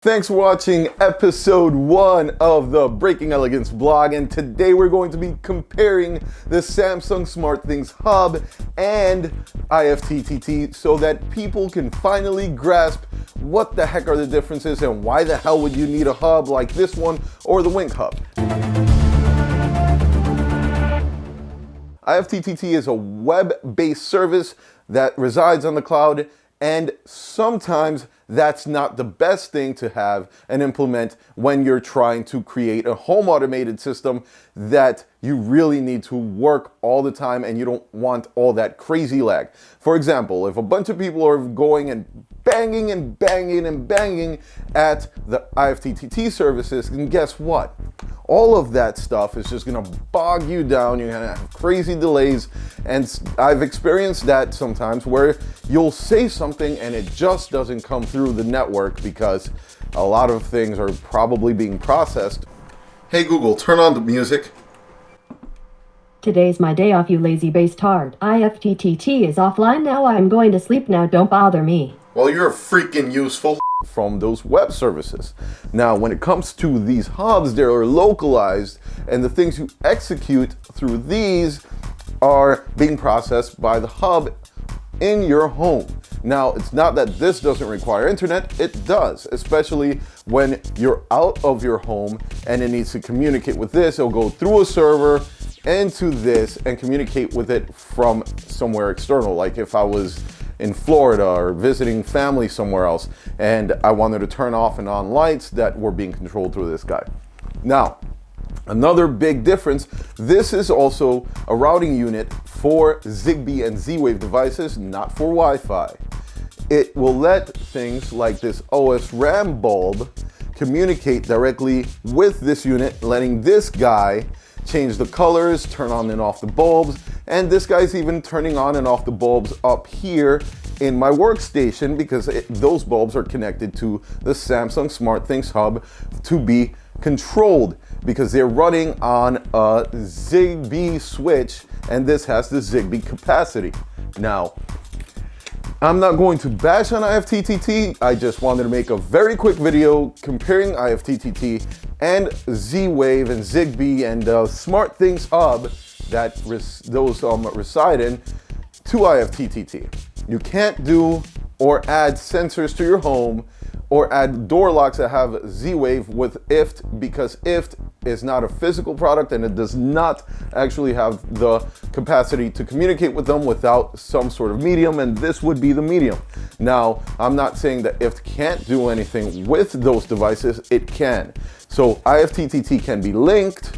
Thanks for watching episode 1 of the Breaking Elegance blog, and today we're going to be comparing the Samsung SmartThings Hub and IFTTT so that people can finally grasp what the heck are the differences and why the hell would you need a hub like this one or the Wink Hub. IFTTT is a web-based service that resides on the cloud, and sometimes that's not the best thing to have and implement when you're trying to create a home automated system that you really need to work all the time and you don't want all that crazy lag. For example, if a bunch of people are going and banging and banging and banging at the IFTTT services, and guess what? All of that stuff is just gonna bog you down. You're gonna have crazy delays, and I've experienced that sometimes where you'll say something and it just doesn't come through the network because a lot of things are probably being processed. Hey Google, turn on the music. Today's my day off, you lazy bastard. IFTTT is offline now. I'm going to sleep now. Don't bother me. Well, you're freaking useful from those web services. Now, when it comes to these hubs, they're localized, and the things you execute through these are being processed by the hub in your home. Now, it's not that this doesn't require internet, it does, especially when you're out of your home and it needs to communicate with this. It'll go through a server into this and communicate with it from somewhere external. Like if I was in Florida or visiting family somewhere else and I wanted to turn off and on lights that were being controlled through this guy. Now, another big difference, this is also a routing unit for zigbee and Z-Wave devices, not for Wi-Fi. It will let things like this OSRAM bulb communicate directly with this unit, letting this guy change the colors, turn on and off the bulbs, and this guy's even turning on and off the bulbs up here in my workstation because those bulbs are connected to the Samsung SmartThings Hub to be controlled because they're running on a zigbee switch, and this has the zigbee capacity. Now, I'm not going to bash on IFTTT. I just wanted to make a very quick video comparing IFTTT and Z-Wave and Zigbee and SmartThings Hub that those reside in to IFTTT. You can't do or add sensors to your home or add door locks that have Z-Wave with IFT because IFT is not a physical product and it does not actually have the capacity to communicate with them without some sort of medium, and this would be the medium. Now, I'm not saying that IFT can't do anything with those devices, it can. So IFTTT can be linked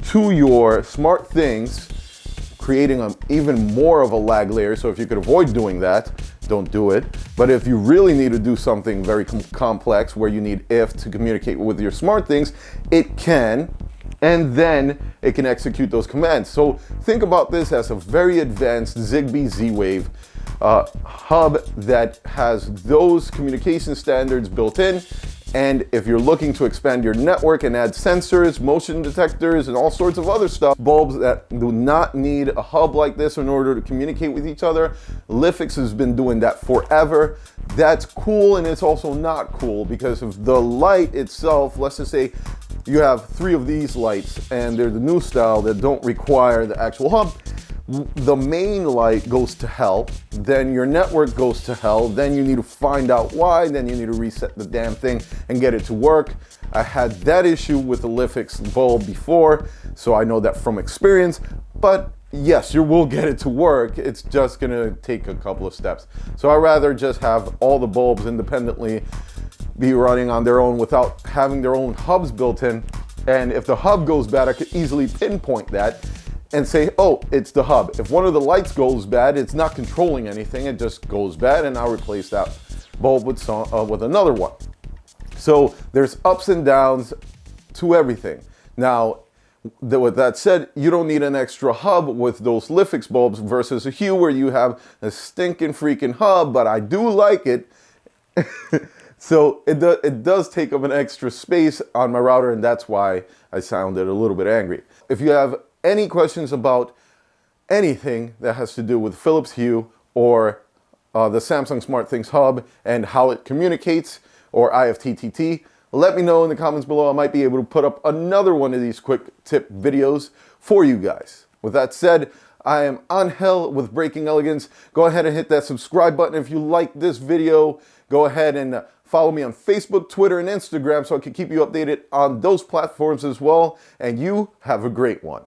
to your SmartThings, creating even more of a lag layer. So if you could avoid doing that, don't do it. But if you really need to do something very complex where you need IFT to communicate with your SmartThings, it can, and then it can execute those commands. So think about this as a very advanced Zigbee Z-Wave hub that has those communication standards built in. And if you're looking to expand your network and add sensors, motion detectors, and all sorts of other stuff, bulbs that do not need a hub like this in order to communicate with each other, LIFX has been doing that forever. That's cool, and it's also not cool because of the light itself. Let's just say you have 3 of these lights and they're the new style that don't require the actual hub. The main light goes to hell, then your network goes to hell, then you need to find out why, then you need to reset the damn thing and get it to work. I had that issue with the LIFX bulb before, so I know that from experience, but yes, you will get it to work. It's just gonna take a couple of steps. So I'd rather just have all the bulbs independently be running on their own without having their own hubs built in. And if the hub goes bad, I could easily pinpoint that and say, oh, it's the hub. If one of the lights goes bad, it's not controlling anything, it just goes bad, and I'll replace that bulb with another one. So there's ups and downs to everything. Now, with that said, you don't need an extra hub with those LIFX bulbs versus a Hue where you have a stinking freaking hub, but I do like it. So it does take up an extra space on my router, and that's why I sounded a little bit angry. If you have any questions about anything that has to do with Philips Hue or the Samsung SmartThings Hub and how it communicates, or IFTTT, let me know in the comments below. I might be able to put up another one of these quick tip videos for you guys. With that said, I am Angel with Breaking Elegance. Go ahead and hit that subscribe button if you like this video. Go ahead and follow me on Facebook, Twitter, and Instagram so I can keep you updated on those platforms as well. And you have a great one.